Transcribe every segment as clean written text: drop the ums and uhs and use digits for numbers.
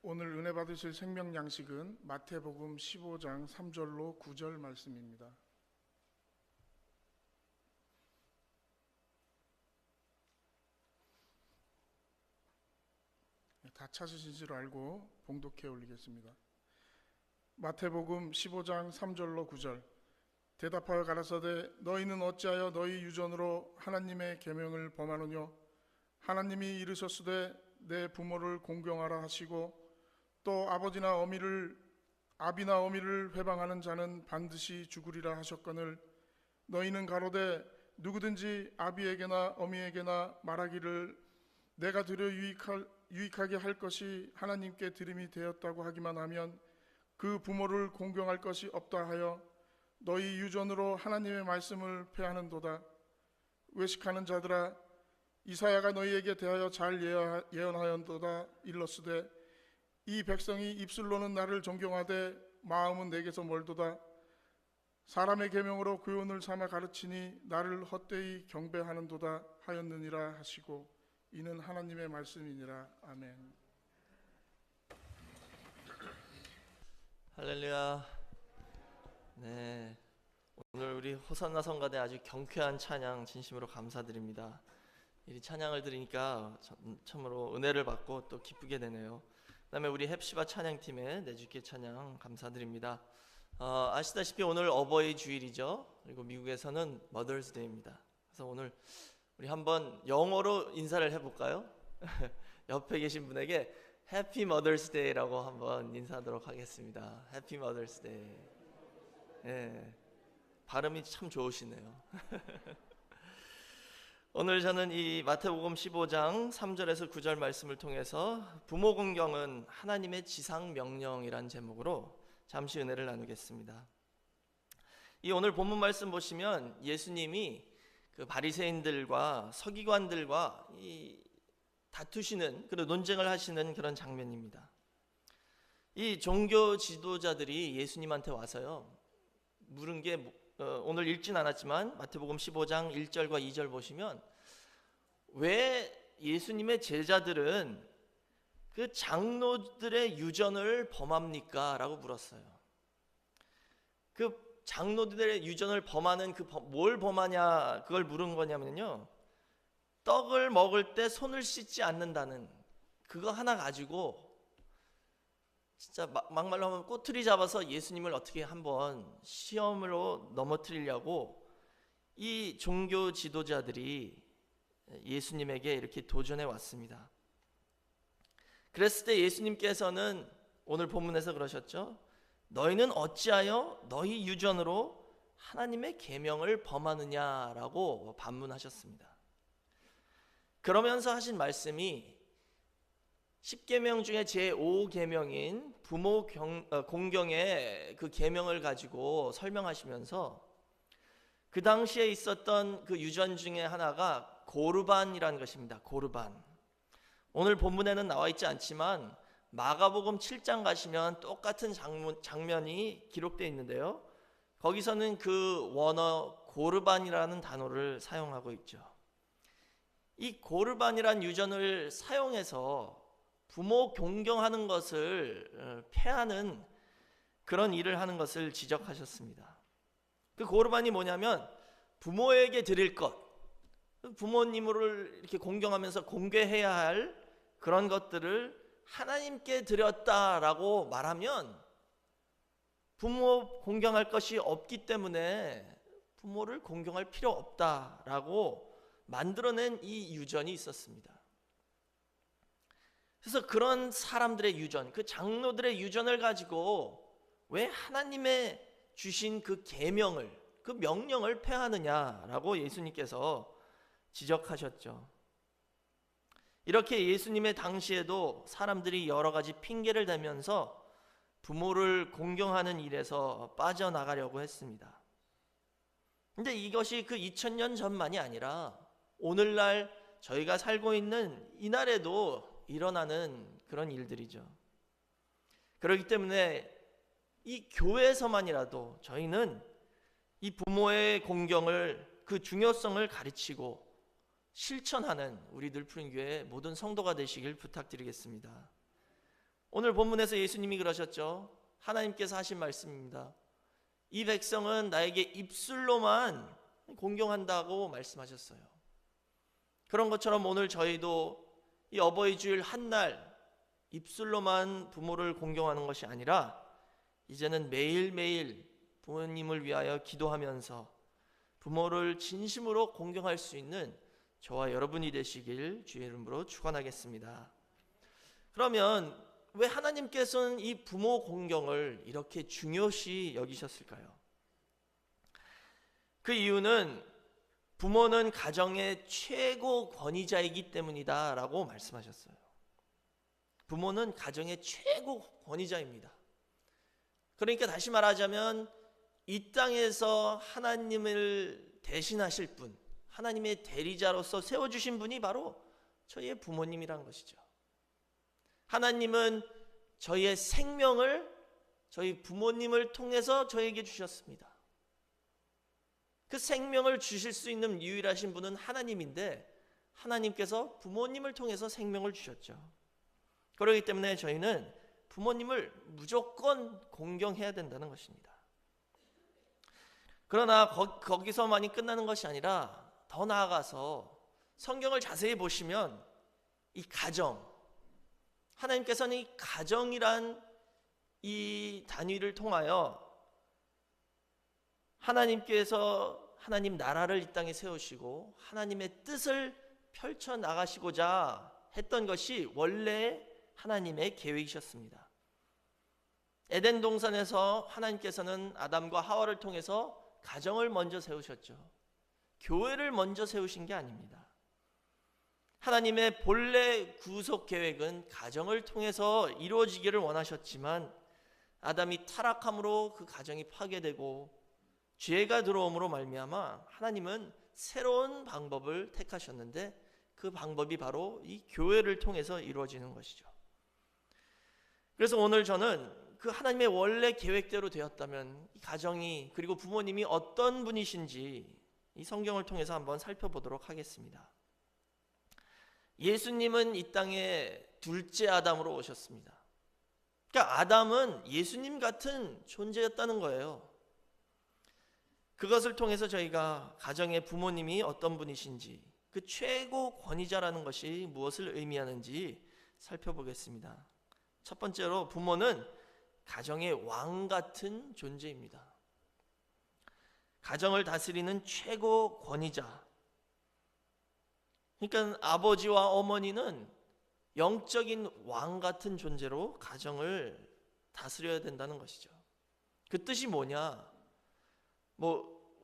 오늘 은혜 받으실 생명 양식은 마태복음 15장 3절로 9절 말씀입니다. 다 찾으신 줄 알고 봉독해 올리겠습니다. 마태복음 15장 3절로 9절. 대답하여 가라사대 너희는 어찌하여 너희 유전으로 하나님의 계명을 범하느뇨? 하나님이 이르셨으되 내 부모를 공경하라 하시고 또 아비나 어미를 회방하는 자는 반드시 죽으리라 하셨거늘 너희는 가로되 누구든지 아비에게나 어미에게나 말하기를 내가 드려 유익하게 할 것이 하나님께 드림이 되었다고 하기만 하면 그 부모를 공경할 것이 없다 하여 너희 유전으로 하나님의 말씀을 폐하는도다. 외식하는 자들아, 이사야가 너희에게 대하여 잘 예언하였도다. 일렀으되 이 백성이 입술로는 나를 존경하되 마음은 내게서 멀도다. 사람의 계명으로 교훈을 삼아 가르치니 나를 헛되이 경배하는도다 하였느니라 하시고 이는 하나님의 말씀이니라. 아멘. 할렐루야. 네, 오늘 우리 호산나 성가대 아주 경쾌한 찬양 진심으로 감사드립니다. 이 찬양을 들으니까 참으로 은혜를 받고 또 기쁘게 되네요. 그다음에 우리 헵시바 찬양팀의 내주께 찬양 감사드립니다. 아시다시피 오늘 어버이 주일이죠. 그리고 미국에서는 머더스 데이입니다. 그래서 오늘 우리 한번 영어로 인사를 해볼까요? 옆에 계신 분에게 해피 머더스 데이라고 한번 인사하도록 하겠습니다. 해피 머더스 데이. 네, 발음이 참 좋으시네요. 오늘 저는 이 마태복음 15장 3절에서 9절 말씀을 통해서 부모 공경은 하나님의 지상 명령이란 제목으로 잠시 은혜를 나누겠습니다. 이 오늘 본문 말씀 보시면 예수님이 그 바리새인들과 서기관들과 이 다투시는 그런 논쟁을 하시는 그런 장면입니다. 이 종교 지도자들이 예수님한테 와서요 물은 게 오늘 읽진 않았지만 마태복음 15장 1절과 2절 보시면 왜 예수님의 제자들은 그 장로들의 유전을 범합니까? 라고 물었어요. 그 장로들의 유전을 범하는 뭘 범하냐 그걸 물은 거냐면요, 떡을 먹을 때 손을 씻지 않는다는 그거 하나 가지고 진짜 막말로 하면 꼬투리 잡아서 예수님을 어떻게 한번 시험으로 넘어뜨리려고 이 종교 지도자들이 예수님에게 이렇게 도전해 왔습니다. 그랬을 때 예수님께서는 오늘 본문에서 그러셨죠. 너희는 어찌하여 너희 유전으로 하나님의 계명을 범하느냐라고 반문하셨습니다. 그러면서 하신 말씀이 10계명 중에 제5계명인 부모 공경의 그 계명을 가지고 설명하시면서 그 당시에 있었던 그 유전 중에 하나가 고르반이라는 것입니다. 고르반. 오늘 본문에는 나와 있지 않지만 마가복음 7장 가시면 똑같은 장면이 기록되어 있는데요, 거기서는 그 원어 고르반이라는 단어를 사용하고 있죠. 이 고르반이란 유전을 사용해서 부모 공경하는 것을 폐하는 그런 일을 하는 것을 지적하셨습니다. 그 고르반이 뭐냐면 부모에게 드릴 것, 부모님을 이렇게 공경하면서 공개해야 할 그런 것들을 하나님께 드렸다라고 말하면 부모 공경할 것이 없기 때문에 부모를 공경할 필요 없다라고 만들어낸 이 유전이 있었습니다. 그래서 그런 사람들의 유전, 그 장로들의 유전을 가지고 왜 하나님의 주신 그 계명을, 그 명령을 폐하느냐라고 예수님께서 지적하셨죠. 이렇게 예수님의 당시에도 사람들이 여러 가지 핑계를 대면서 부모를 공경하는 일에서 빠져나가려고 했습니다. 근데 이것이 그 2000년 전만이 아니라 오늘날 저희가 살고 있는 이날에도 일어나는 그런 일들이죠. 그렇기 때문에 이 교회에서만이라도 저희는 이 부모의 공경을, 그 중요성을 가르치고 실천하는 우리 늘푸른 교회 모든 성도가 되시길 부탁드리겠습니다. 오늘 본문에서 예수님이 그러셨죠. 하나님께서 하신 말씀입니다. 이 백성은 나에게 입술로만 공경한다고 말씀하셨어요. 그런 것처럼 오늘 저희도 이 어버이 주일 한날 입술로만 부모를 공경하는 것이 아니라 이제는 매일매일 부모님을 위하여 기도하면서 부모를 진심으로 공경할 수 있는 저와 여러분이 되시길 주의 이름으로 축원하겠습니다. 그러면 왜 하나님께서는 이 부모 공경을 이렇게 중요시 여기셨을까요? 그 이유는 부모는 가정의 최고 권위자이기 때문이다 라고 말씀하셨어요. 부모는 가정의 최고 권위자입니다. 그러니까 다시 말하자면 이 땅에서 하나님을 대신하실 분, 하나님의 대리자로서 세워주신 분이 바로 저희의 부모님이란 것이죠. 하나님은 저희의 생명을 저희 부모님을 통해서 저에게 주셨습니다. 그 생명을 주실 수 있는 유일하신 분은 하나님인데 하나님께서 부모님을 통해서 생명을 주셨죠. 그렇기 때문에 저희는 부모님을 무조건 공경해야 된다는 것입니다. 그러나 거기서만이 끝나는 것이 아니라 더 나아가서 성경을 자세히 보시면 이 가정, 하나님께서는 이 가정이란 이 단위를 통하여 하나님께서 하나님 나라를 이 땅에 세우시고 하나님의 뜻을 펼쳐 나가시고자 했던 것이 원래 하나님의 계획이셨습니다. 에덴 동산에서 하나님께서는 아담과 하와를 통해서 가정을 먼저 세우셨죠. 교회를 먼저 세우신 게 아닙니다. 하나님의 본래 구속 계획은 가정을 통해서 이루어지기를 원하셨지만 아담이 타락함으로 그 가정이 파괴되고 죄가 들어옴으로 말미암아 하나님은 새로운 방법을 택하셨는데 그 방법이 바로 이 교회를 통해서 이루어지는 것이죠. 그래서 오늘 저는 그 하나님의 원래 계획대로 되었다면 이 가정이 그리고 부모님이 어떤 분이신지 이 성경을 통해서 한번 살펴보도록 하겠습니다. 예수님은 이 땅에 둘째 아담으로 오셨습니다. 그러니까 아담은 예수님 같은 존재였다는 거예요. 그것을 통해서 저희가 가정의 부모님이 어떤 분이신지 그 최고 권위자라는 것이 무엇을 의미하는지 살펴보겠습니다. 첫 번째로 부모는 가정의 왕 같은 존재입니다. 가정을 다스리는 최고 권위자. 그러니까 아버지와 어머니는 영적인 왕 같은 존재로 가정을 다스려야 된다는 것이죠. 그 뜻이 뭐냐?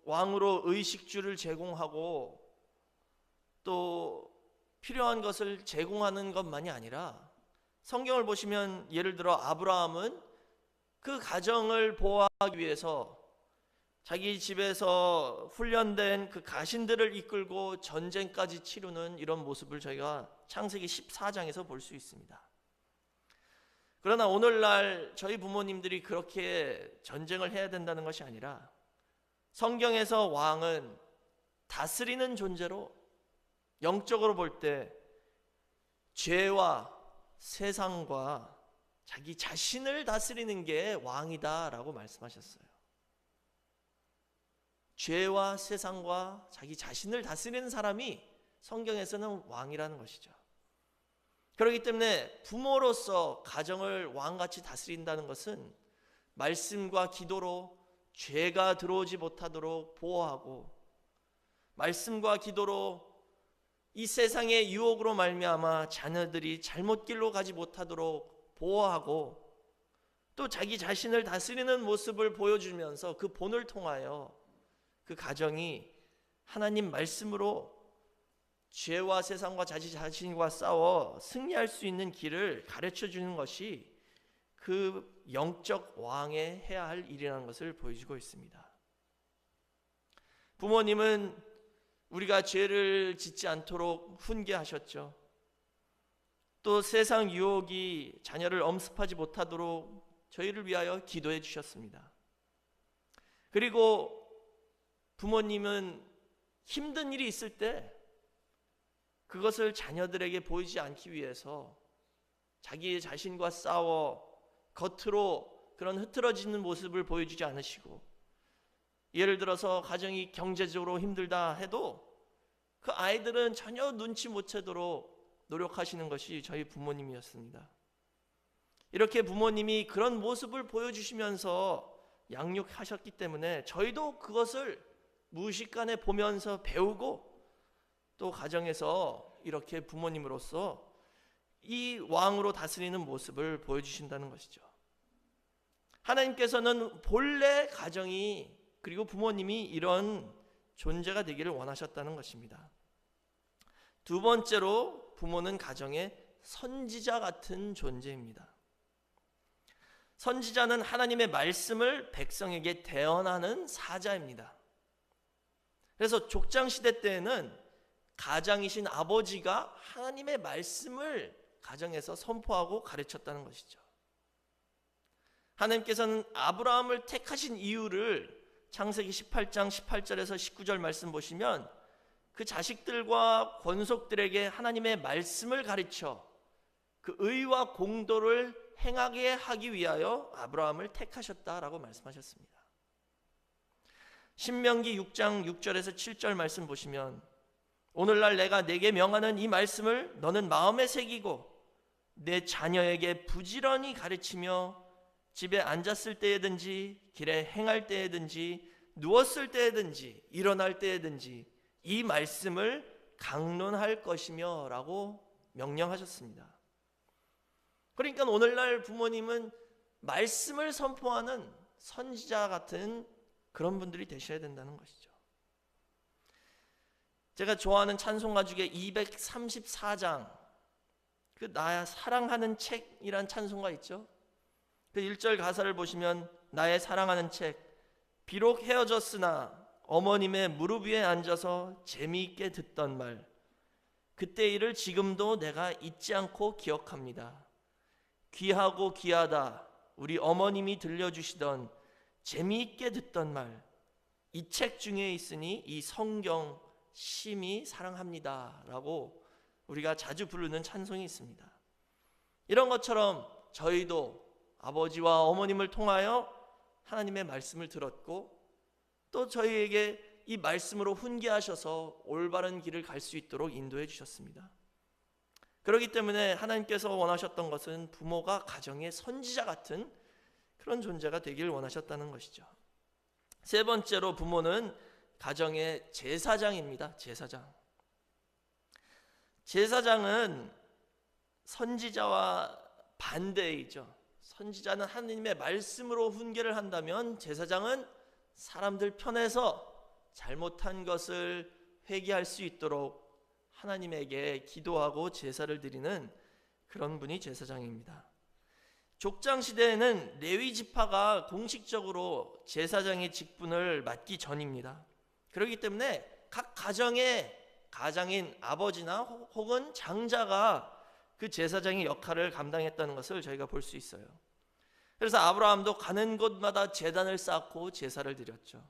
왕으로 의식주를 제공하고 또 필요한 것을 제공하는 것만이 아니라 성경을 보시면 예를 들어 아브라함은 그 가정을 보호하기 위해서 자기 집에서 훈련된 그 가신들을 이끌고 전쟁까지 치르는 이런 모습을 저희가 창세기 14장에서 볼 수 있습니다. 그러나 오늘날 저희 부모님들이 그렇게 전쟁을 해야 된다는 것이 아니라 성경에서 왕은 다스리는 존재로 영적으로 볼 때 죄와 세상과 자기 자신을 다스리는 게 왕이다라고 말씀하셨어요. 죄와 세상과 자기 자신을 다스리는 사람이 성경에서는 왕이라는 것이죠. 그렇기 때문에 부모로서 가정을 왕같이 다스린다는 것은 말씀과 기도로 죄가 들어오지 못하도록 보호하고 말씀과 기도로 이 세상의 유혹으로 말미암아 자녀들이 잘못 길로 가지 못하도록 보호하고 또 자기 자신을 다스리는 모습을 보여주면서 그 본을 통하여 그 가정이 하나님 말씀으로 죄와 세상과 자기 자신과 싸워 승리할 수 있는 길을 가르쳐 주는 것이 그 영적 왕의 해야 할 일이라는 것을 보여주고 있습니다. 부모님은 우리가 죄를 짓지 않도록 훈계하셨죠. 또 세상 유혹이 자녀를 엄습하지 못하도록 저희를 위하여 기도해 주셨습니다. 그리고 부모님은 힘든 일이 있을 때 그것을 자녀들에게 보이지 않기 위해서 자기 자신과 싸워 겉으로 그런 흐트러지는 모습을 보여주지 않으시고, 예를 들어서 가정이 경제적으로 힘들다 해도 그 아이들은 전혀 눈치 못 채도록 노력하시는 것이 저희 부모님이었습니다. 이렇게 부모님이 그런 모습을 보여주시면서 양육하셨기 때문에 저희도 그것을 무의식간에 보면서 배우고, 또 가정에서 이렇게 부모님으로서 이 왕으로 다스리는 모습을 보여주신다는 것이죠. 하나님께서는 본래 가정이, 그리고 부모님이 이런 존재가 되기를 원하셨다는 것입니다. 두 번째로, 부모는 가정의 선지자 같은 존재입니다. 선지자는 하나님의 말씀을 백성에게 대언하는 사자입니다. 그래서 족장시대 때에는 가장이신 아버지가 하나님의 말씀을 가정에서 선포하고 가르쳤다는 것이죠. 하나님께서는 아브라함을 택하신 이유를 창세기 18장 18절에서 19절 말씀 보시면, 그 자식들과 권속들에게 하나님의 말씀을 가르쳐 그 의와 공도를 행하게 하기 위하여 아브라함을 택하셨다라고 말씀하셨습니다. 신명기 6장 6절에서 7절 말씀 보시면, 오늘날 내가 네게 명하는 이 말씀을 너는 마음에 새기고 내 자녀에게 부지런히 가르치며 집에 앉았을 때에든지 길에 행할 때에든지 누웠을 때에든지 일어날 때에든지 이 말씀을 강론할 것이며 라고 명령하셨습니다. 그러니까 오늘날 부모님은 말씀을 선포하는 선지자 같은 그런 분들이 되셔야 된다는 것이죠. 제가 좋아하는 찬송가 중에 234장, 그 나야 사랑하는 책이란 찬송가 있죠. 그 1절 가사를 보시면, 나의 사랑하는 책, 비록 헤어졌으나 어머님의 무릎 위에 앉아서 재미있게 듣던 말, 그때 일을 지금도 내가 잊지 않고 기억합니다. 귀하고 귀하다 우리 어머님이 들려주시던 재미있게 듣던 말, 이 책 중에 있으니 이 성경 심히 사랑합니다 라고 우리가 자주 부르는 찬송이 있습니다. 이런 것처럼 저희도 아버지와 어머님을 통하여 하나님의 말씀을 들었고, 또 저희에게 이 말씀으로 훈계하셔서 올바른 길을 갈 수 있도록 인도해 주셨습니다. 그렇기 때문에 하나님께서 원하셨던 것은 부모가 가정의 선지자 같은 그런 존재가 되길 원하셨다는 것이죠. 세 번째로, 부모는 가정의 제사장입니다. 제사장은 선지자와 반대이죠. 선지자는 하나님의 말씀으로 훈계를 한다면, 제사장은 사람들 편에서 잘못한 것을 회개할 수 있도록 하나님에게 기도하고 제사를 드리는 그런 분이 제사장입니다. 족장 시대에는 레위 지파가 공식적으로 제사장의 직분을 맡기 전입니다. 그렇기 때문에 각 가정의 가장인 아버지나 혹은 장자가 그 제사장의 역할을 감당했다는 것을 저희가 볼 수 있어요. 그래서 아브라함도 가는 곳마다 제단을 쌓고 제사를 드렸죠.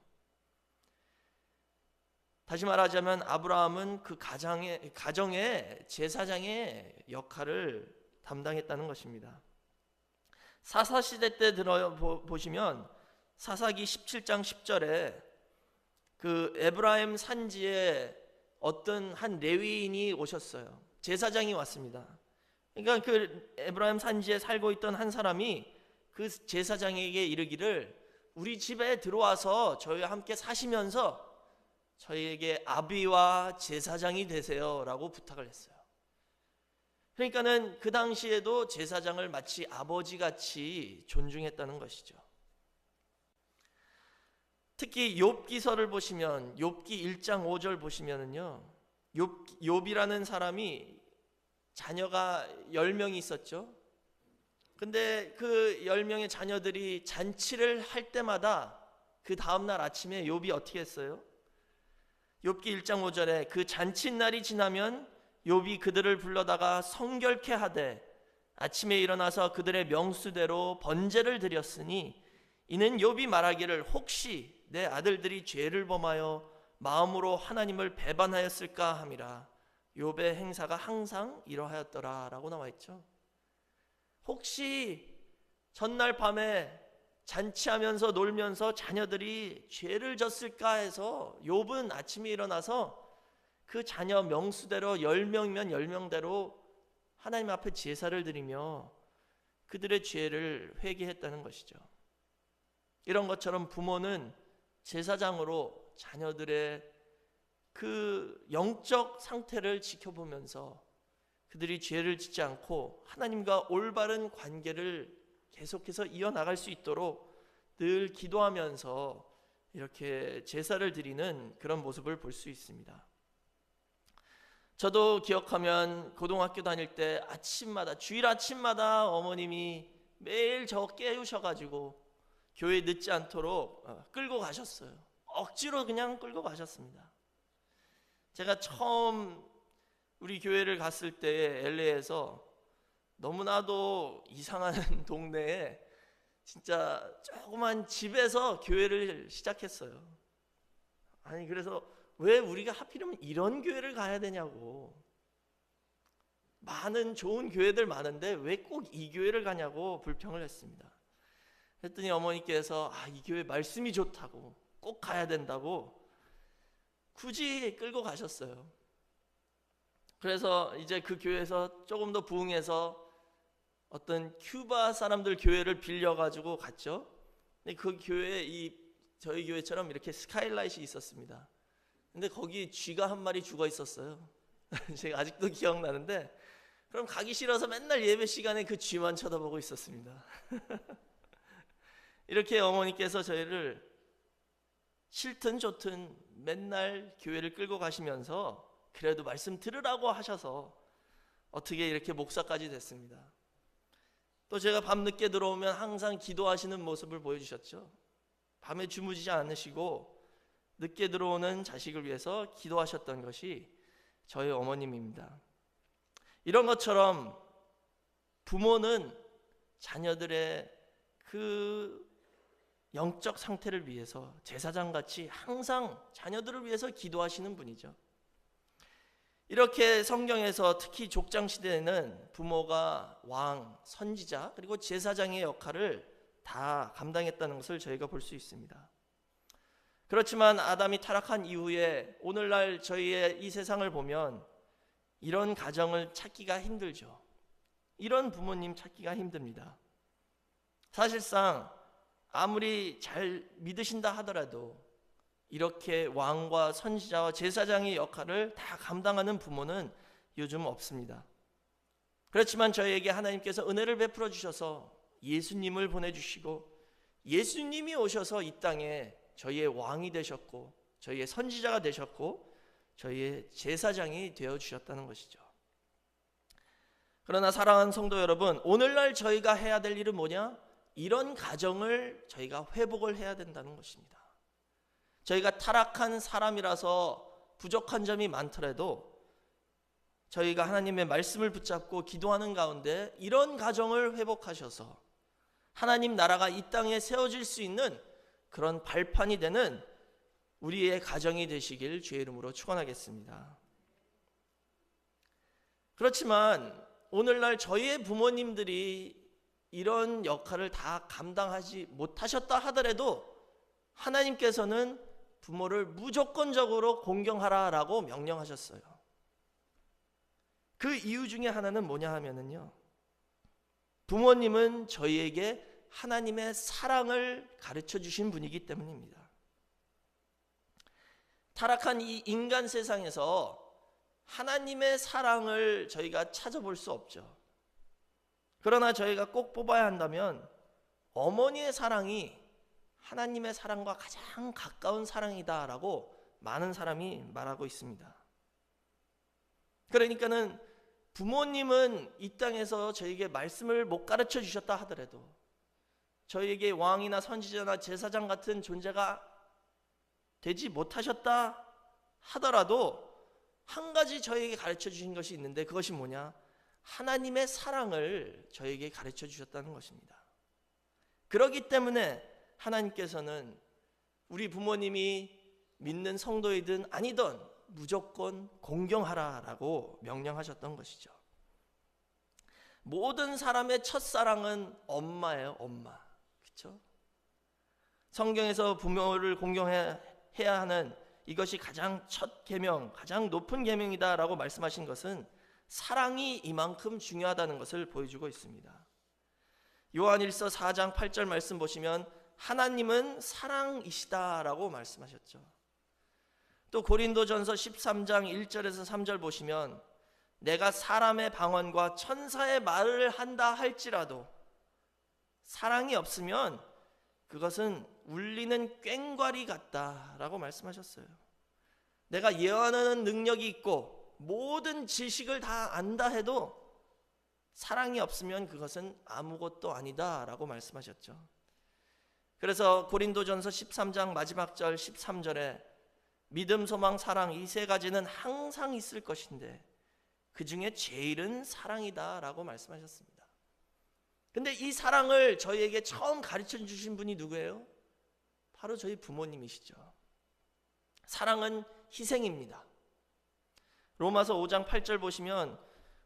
다시 말하자면 아브라함은 그 가정의 제사장의 역할을 담당했다는 것입니다. 사사시대 때 보시면 사사기 17장 10절에 그 에브라임 산지에 어떤 한 레위인이 오셨어요. 제사장이 왔습니다. 그러니까 그 에브라임 산지에 살고 있던 한 사람이 그 제사장에게 이르기를, 우리 집에 들어와서 저희와 함께 사시면서 저희에게 아비와 제사장이 되세요 라고 부탁을 했어요. 그러니까는 그 당시에도 제사장을 마치 아버지같이 존중했다는 것이죠. 특히 욥기서를 보시면, 욥기 1장 5절 보시면은요, 욥이라는 사람이 자녀가 10명이 있었죠. 근데 그 10명의 자녀들이 잔치를 할 때마다 그 다음날 아침에 욥이 어떻게 했어요? 욥기 1장 5절에 그 잔칫날이 지나면 욥이 그들을 불러다가 성결케 하되 아침에 일어나서 그들의 명수대로 번제를 드렸으니 이는 욥이 말하기를, 혹시 내 아들들이 죄를 범하여 마음으로 하나님을 배반하였을까 함이라. 욥의 행사가 항상 이러하였더라 라고 나와 있죠. 혹시 전날 밤에 잔치하면서 놀면서 자녀들이 죄를 졌을까 해서 욥은 아침에 일어나서 그 자녀 명수대로 10명이면 10명대로 하나님 앞에 제사를 드리며 그들의 죄를 회개했다는 것이죠. 이런 것처럼 부모는 제사장으로 자녀들의 그 영적 상태를 지켜보면서 그들이 죄를 짓지 않고 하나님과 올바른 관계를 계속해서 이어나갈 수 있도록 늘 기도하면서 이렇게 제사를 드리는 그런 모습을 볼 수 있습니다. 저도 기억하면 고등학교 다닐 때 아침마다, 주일 아침마다 어머님이 매일 저 깨우셔가지고 교회 늦지 않도록 끌고 가셨어요. 억지로 그냥 끌고 가셨습니다. 제가 처음 우리 교회를 갔을 때 LA에서 너무나도 이상한 동네에 진짜 조그만 집에서 교회를 시작했어요. 아니 그래서 왜 우리가 하필이면 이런 교회를 가야 되냐고, 많은 좋은 교회들 많은데 왜 꼭 이 교회를 가냐고 불평을 했습니다. 그랬더니 어머니께서 이 교회 말씀이 좋다고, 꼭 가야 된다고 굳이 끌고 가셨어요. 그래서 이제 그 교회에서 조금 더 부흥해서 어떤 큐바 사람들 교회를 빌려가지고 갔죠. 근데 그 교회에 저희 교회처럼 이렇게 스카이라이트이 있었습니다. 근데 거기 쥐가 한 마리 죽어 있었어요. 제가 아직도 기억나는데, 그럼 가기 싫어서 맨날 예배 시간에 그 쥐만 쳐다보고 있었습니다. 이렇게 어머니께서 저희를 싫든 좋든 맨날 교회를 끌고 가시면서 그래도 말씀 들으라고 하셔서 어떻게 이렇게 목사까지 됐습니다. 또 제가 밤늦게 들어오면 항상 기도하시는 모습을 보여주셨죠. 밤에 주무시지 않으시고 늦게 들어오는 자식을 위해서 기도하셨던 것이 저희 어머님입니다. 이런 것처럼 부모는 자녀들의 그 영적 상태를 위해서 제사장같이 항상 자녀들을 위해서 기도하시는 분이죠. 이렇게 성경에서 특히 족장시대에는 부모가 왕, 선지자, 그리고 제사장의 역할을 다 감당했다는 것을 저희가 볼 수 있습니다. 그렇지만 아담이 타락한 이후에 오늘날 저희의 이 세상을 보면 이런 가정을 찾기가 힘들죠. 이런 부모님 찾기가 힘듭니다. 사실상 아무리 잘 믿으신다 하더라도 이렇게 왕과 선지자와 제사장의 역할을 다 감당하는 부모는 요즘 없습니다. 그렇지만 저희에게 하나님께서 은혜를 베풀어 주셔서 예수님을 보내주시고 예수님이 오셔서 이 땅에 저희의 왕이 되셨고 저희의 선지자가 되셨고 저희의 제사장이 되어주셨다는 것이죠. 그러나 사랑하는 성도 여러분, 오늘날 저희가 해야 될 일은 뭐냐? 이런 가정을 저희가 회복을 해야 된다는 것입니다. 저희가 타락한 사람이라서 부족한 점이 많더라도 저희가 하나님의 말씀을 붙잡고 기도하는 가운데 이런 가정을 회복하셔서 하나님 나라가 이 땅에 세워질 수 있는 그런 발판이 되는 우리의 가정이 되시길 주의 이름으로 축원하겠습니다. 그렇지만 오늘날 저희의 부모님들이 이런 역할을 다 감당하지 못하셨다 하더라도 하나님께서는 부모를 무조건적으로 공경하라라고 명령하셨어요. 그 이유 중에 하나는 뭐냐 하면은요, 부모님은 저희에게 하나님의 사랑을 가르쳐 주신 분이기 때문입니다. 타락한 이 인간 세상에서 하나님의 사랑을 저희가 찾아볼 수 없죠. 그러나 저희가 꼭 뽑아야 한다면 어머니의 사랑이 하나님의 사랑과 가장 가까운 사랑이다라고 많은 사람이 말하고 있습니다. 그러니까는 부모님은 이 땅에서 저에게 말씀을 못 가르쳐 주셨다 하더라도, 저에게 왕이나 선지자나 제사장 같은 존재가 되지 못하셨다 하더라도 한 가지 저에게 가르쳐 주신 것이 있는데, 그것이 뭐냐? 하나님의 사랑을 저에게 가르쳐 주셨다는 것입니다. 그렇기 때문에 하나님께서는 우리 부모님이 믿는 성도이든 아니든 무조건 공경하라라고 명령하셨던 것이죠. 모든 사람의 첫사랑은 엄마예요. 엄마. 그렇죠? 성경에서 부모를 공경해야 하는 이것이 가장 첫 계명, 가장 높은 계명이다라고 말씀하신 것은 사랑이 이만큼 중요하다는 것을 보여주고 있습니다. 요한일서 4장 8절 말씀 보시면 하나님은 사랑이시다라고 말씀하셨죠. 또 고린도전서 13장 1절에서 3절 보시면 내가 사람의 방언과 천사의 말을 한다 할지라도 사랑이 없으면 그것은 울리는 꽹과리 같다라고 말씀하셨어요. 내가 예언하는 능력이 있고 모든 지식을 다 안다 해도 사랑이 없으면 그것은 아무것도 아니다라고 말씀하셨죠. 그래서 고린도전서 13장 마지막 절 13절에 믿음, 소망, 사랑 이 세 가지는 항상 있을 것인데 그 중에 제일은 사랑이다라고 말씀하셨습니다. 근데 이 사랑을 저희에게 처음 가르쳐 주신 분이 누구예요? 바로 저희 부모님이시죠. 사랑은 희생입니다. 로마서 5장 8절 보시면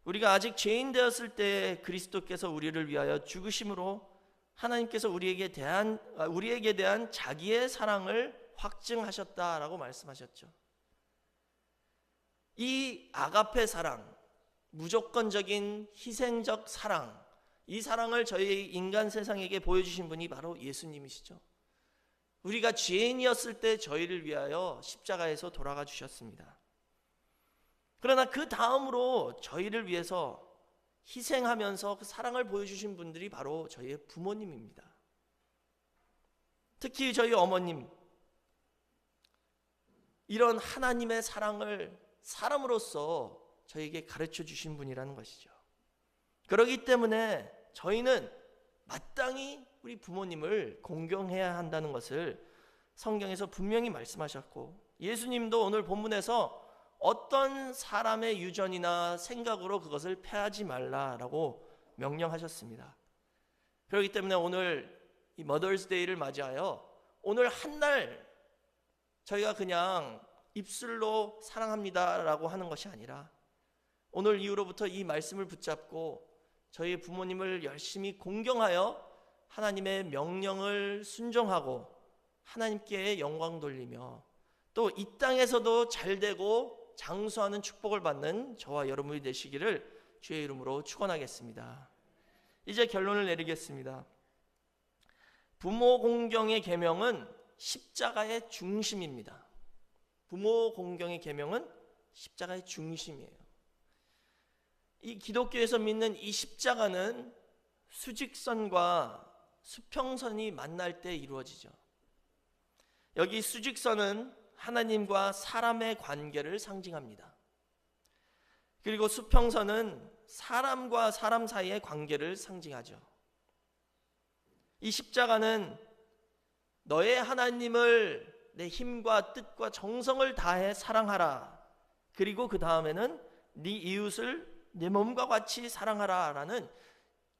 우리가 아직 죄인 되었을 때 그리스도께서 우리를 위하여 죽으심으로 하나님께서 우리에게 대한 자기의 사랑을 확증하셨다라고 말씀하셨죠. 이 아가페 사랑, 무조건적인 희생적 사랑, 이 사랑을 저희 인간 세상에게 보여주신 분이 바로 예수님이시죠. 우리가 죄인이었을 때 저희를 위하여 십자가에서 돌아가 주셨습니다. 그러나 그 다음으로 저희를 위해서 희생하면서 그 사랑을 보여주신 분들이 바로 저희의 부모님입니다. 특히 저희 어머님, 이런 하나님의 사랑을 사람으로서 저에게 가르쳐 주신 분이라는 것이죠. 그렇기 때문에 저희는 마땅히 우리 부모님을 공경해야 한다는 것을 성경에서 분명히 말씀하셨고, 예수님도 오늘 본문에서 어떤 사람의 유전이나 생각으로 그것을 패하지 말라라고 명령하셨습니다. 그렇기 때문에 오늘 이 머더스데이를 맞이하여 오늘 한 날 저희가 그냥 입술로 사랑합니다라고 하는 것이 아니라 오늘 이후로부터 이 말씀을 붙잡고 저희 부모님을 열심히 공경하여 하나님의 명령을 순종하고 하나님께 영광 돌리며 또 이 땅에서도 잘되고 장수하는 축복을 받는 저와 여러분이 되시기를 주의 이름으로 축원하겠습니다. 이제 결론을 내리겠습니다. 부모 공경의 계명은 십자가의 중심입니다. 부모 공경의 계명은 십자가의 중심이에요. 이 기독교에서 믿는 이 십자가는 수직선과 수평선이 만날 때 이루어지죠. 여기 수직선은 하나님과 사람의 관계를 상징합니다. 그리고 수평선은 사람과 사람 사이의 관계를 상징하죠. 이 십자가는 너의 하나님을 내 힘과 뜻과 정성을 다해 사랑하라. 그리고 그 다음에는 네 이웃을 내 몸과 같이 사랑하라 라는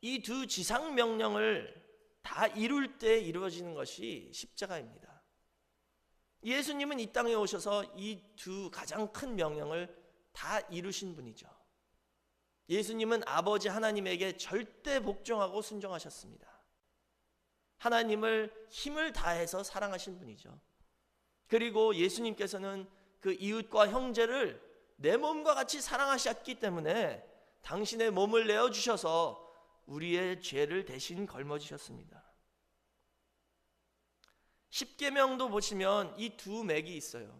이 두 지상 명령을 다 이룰 때 이루어지는 것이 십자가입니다. 예수님은 이 땅에 오셔서 이 두 가장 큰 명령을 다 이루신 분이죠. 예수님은 아버지 하나님에게 절대 복종하고 순종하셨습니다. 하나님을 힘을 다해서 사랑하신 분이죠. 그리고 예수님께서는 그 이웃과 형제를 내 몸과 같이 사랑하셨기 때문에 당신의 몸을 내어주셔서 우리의 죄를 대신 걸머지셨습니다. 십계명도 보시면 이 두 맥이 있어요.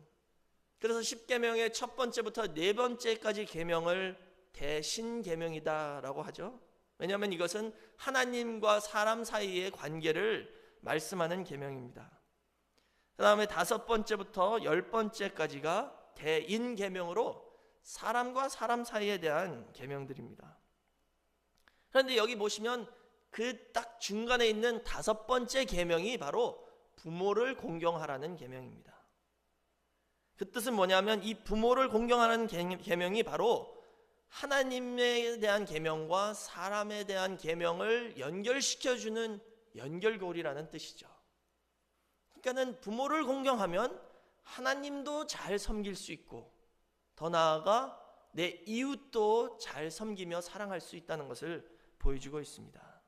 그래서 십계명의 첫 번째부터 네 번째까지 계명을 대신계명이다라고 하죠. 왜냐하면 이것은 하나님과 사람 사이의 관계를 말씀하는 계명입니다. 그 다음에 다섯 번째부터 열 번째까지가 대인계명으로 사람과 사람 사이에 대한 계명들입니다. 그런데 여기 보시면 그 딱 중간에 있는 다섯 번째 계명이 바로 부모를 공경하라는 계명입니다. 그 뜻은 뭐냐면 이 부모를 공경하는 계명이 바로 하나님에 대한 계명과 사람에 대한 계명을 연결시켜주는 연결고리라는 뜻이죠. 그러니까는 부모를 공경하면 하나님도 잘 섬길 수 있고 더 나아가 내 이웃도 잘 섬기며 사랑할 수 있다는 것을 보여주고 있습니다.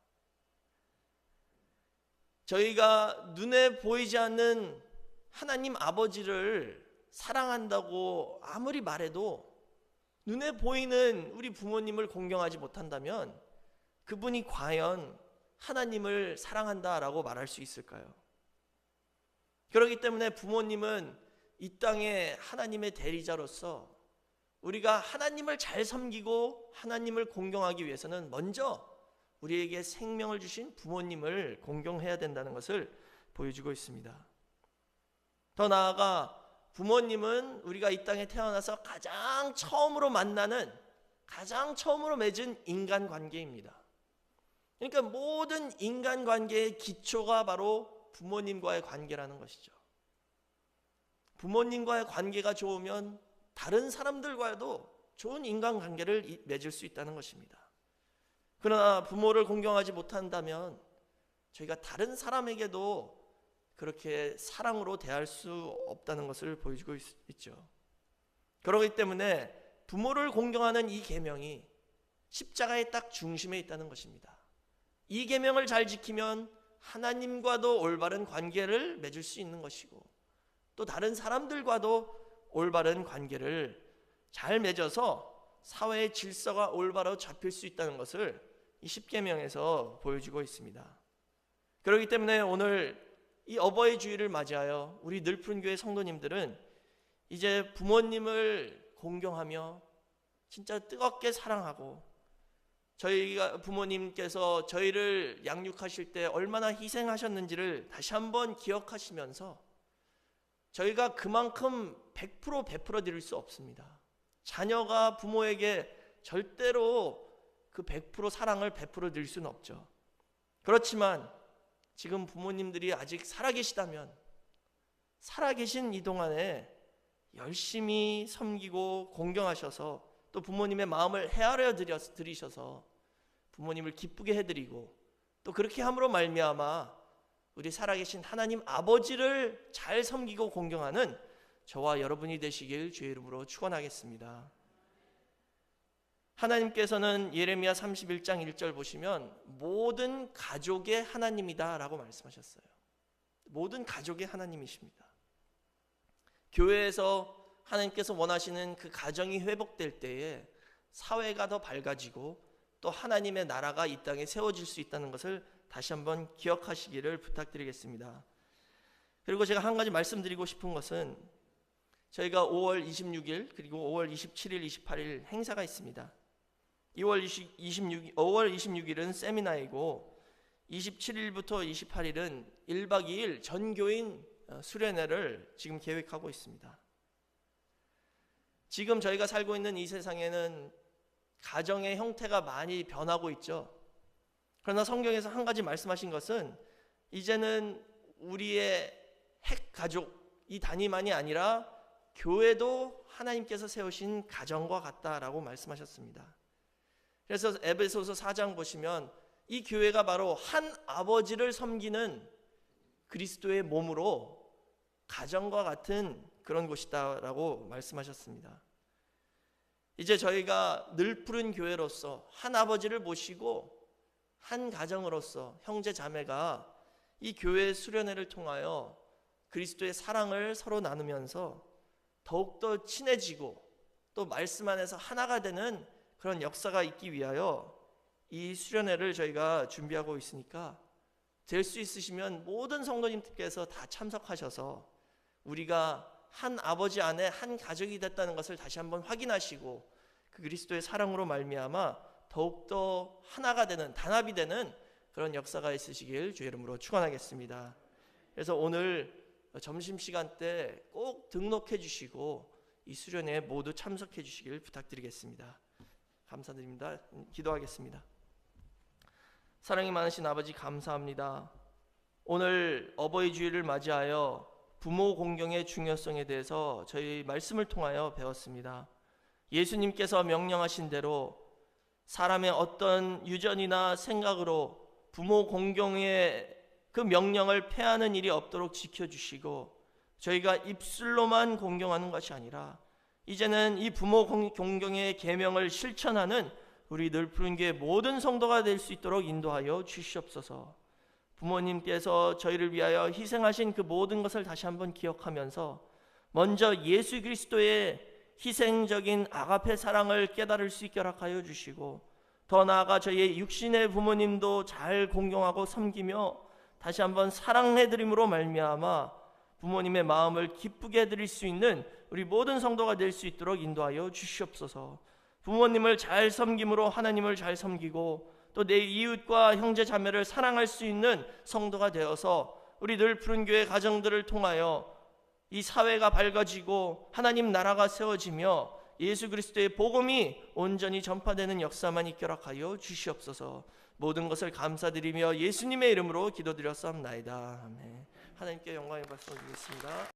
저희가 눈에 보이지 않는 하나님 아버지를 사랑한다고 아무리 말해도 눈에 보이는 우리 부모님을 공경하지 못한다면 그분이 과연 하나님을 사랑한다라고 말할 수 있을까요? 그렇기 때문에 부모님은 이 땅에 하나님의 대리자로서 우리가 하나님을 잘 섬기고 하나님을 공경하기 위해서는 먼저 우리에게 생명을 주신 부모님을 공경해야 된다는 것을 보여주고 있습니다. 더 나아가 부모님은 우리가 이 땅에 태어나서 가장 처음으로 만나는, 가장 처음으로 맺은 인간관계입니다. 그러니까 모든 인간관계의 기초가 바로 부모님과의 관계라는 것이죠. 부모님과의 관계가 좋으면 다른 사람들과도 좋은 인간관계를 맺을 수 있다는 것입니다. 그러나 부모를 공경하지 못한다면 저희가 다른 사람에게도 그렇게 사랑으로 대할 수 없다는 것을 보여주고 있죠. 그렇기 때문에 부모를 공경하는 이 계명이 십자가의 딱 중심에 있다는 것입니다. 이 계명을 잘 지키면 하나님과도 올바른 관계를 맺을 수 있는 것이고 또 다른 사람들과도 올바른 관계를 잘 맺어서 사회의 질서가 올바로 잡힐 수 있다는 것을 이 십계명에서 보여주고 있습니다. 그렇기 때문에 오늘 이 어버이 주일을 맞이하여 우리 늘푸른교회 성도님들은 이제 부모님을 공경하며 진짜 뜨겁게 사랑하고 저희가 부모님께서 저희를 양육하실 때 얼마나 희생하셨는지를 다시 한번 기억하시면서 저희가 그만큼 100% 베풀어 드릴 수 없습니다. 자녀가 부모에게 절대로 그 100% 사랑을 베풀어 드릴 수는 없죠. 그렇지만 지금 부모님들이 아직 살아계시다면 살아계신 이 동안에 열심히 섬기고 공경하셔서 또 부모님의 마음을 헤아려 드리셔서 부모님을 기쁘게 해드리고 또 그렇게 함으로 말미암아 우리 살아계신 하나님 아버지를 잘 섬기고 공경하는 저와 여러분이 되시길 주의 이름으로 축원하겠습니다. 하나님께서는 예레미야 31장 1절 보시면 모든 가족의 하나님이다 라고 말씀하셨어요. 모든 가족의 하나님이십니다. 교회에서 하나님께서 원하시는 그 가정이 회복될 때에 사회가 더 밝아지고 또 하나님의 나라가 이 땅에 세워질 수 있다는 것을 다시 한번 기억하시기를 부탁드리겠습니다. 그리고 제가 한 가지 말씀드리고 싶은 것은 저희가 5월 26일 그리고 5월 27일, 28일 행사가 있습니다. 5월 26일은 세미나이고 27일부터 28일은 1박 2일 전교인 수련회를 지금 계획하고 있습니다. 지금 저희가 살고 있는 이 세상에는 가정의 형태가 많이 변하고 있죠. 그러나 성경에서 한 가지 말씀하신 것은 이제는 우리의 핵 가족이 단위만이 아니라 교회도 하나님께서 세우신 가정과 같다라고 말씀하셨습니다. 그래서 에베소서 4장 보시면 이 교회가 바로 한 아버지를 섬기는 그리스도의 몸으로 가정과 같은 그런 곳이다라고 말씀하셨습니다. 이제 저희가 늘푸른 교회로서 한 아버지를 모시고 한 가정으로서 형제 자매가 이 교회 수련회를 통하여 그리스도의 사랑을 서로 나누면서 더욱더 친해지고 또 말씀 안에서 하나가 되는 그런 역사가 있기 위하여 이 수련회를 저희가 준비하고 있으니까 될 수 있으시면 모든 성도님들께서 다 참석하셔서 우리가 한 아버지 안에 한 가족이 됐다는 것을 다시 한번 확인하시고 그 그리스도의 사랑으로 말미암아 더욱더 하나가 되는, 단합이 되는 그런 역사가 있으시길 주의 이름으로 축원하겠습니다. 그래서 오늘 점심시간 때 꼭 등록해 주시고 이 수련회에 모두 참석해 주시길 부탁드리겠습니다. 감사드립니다. 기도하겠습니다. 사랑이 많으신 아버지 감사합니다. 오늘 어버이 주일을 맞이하여 부모 공경의 중요성에 대해서 저희 말씀을 통하여 배웠습니다. 예수님께서 명령하신 대로 사람의 어떤 유전이나 생각으로 부모 공경의 그 명령을 폐하는 일이 없도록 지켜주시고 저희가 입술로만 공경하는 것이 아니라 이제는 이 부모 공경의 계명을 실천하는 우리 늘 푸른 교회 모든 성도가 될 수 있도록 인도하여 주시옵소서. 부모님께서 저희를 위하여 희생하신 그 모든 것을 다시 한번 기억하면서 먼저 예수 그리스도의 희생적인 아가페 사랑을 깨달을 수 있게 허락하여 주시고, 더 나아가 저희의 육신의 부모님도 잘 공경하고 섬기며 다시 한번 사랑해드림으로 말미암아 부모님의 마음을 기쁘게 해드릴 수 있는 우리 모든 성도가 될 수 있도록 인도하여 주시옵소서. 부모님을 잘 섬김으로 하나님을 잘 섬기고 또 내 이웃과 형제 자매를 사랑할 수 있는 성도가 되어서 우리 늘 푸른 교회 가정들을 통하여 이 사회가 밝아지고 하나님 나라가 세워지며 예수 그리스도의 복음이 온전히 전파되는 역사만 있게 허락하여 주시옵소서. 모든 것을 감사드리며 예수님의 이름으로 기도드렸사옵나이다. 아멘. 하나님께 영광의 말씀을 드리겠습니다.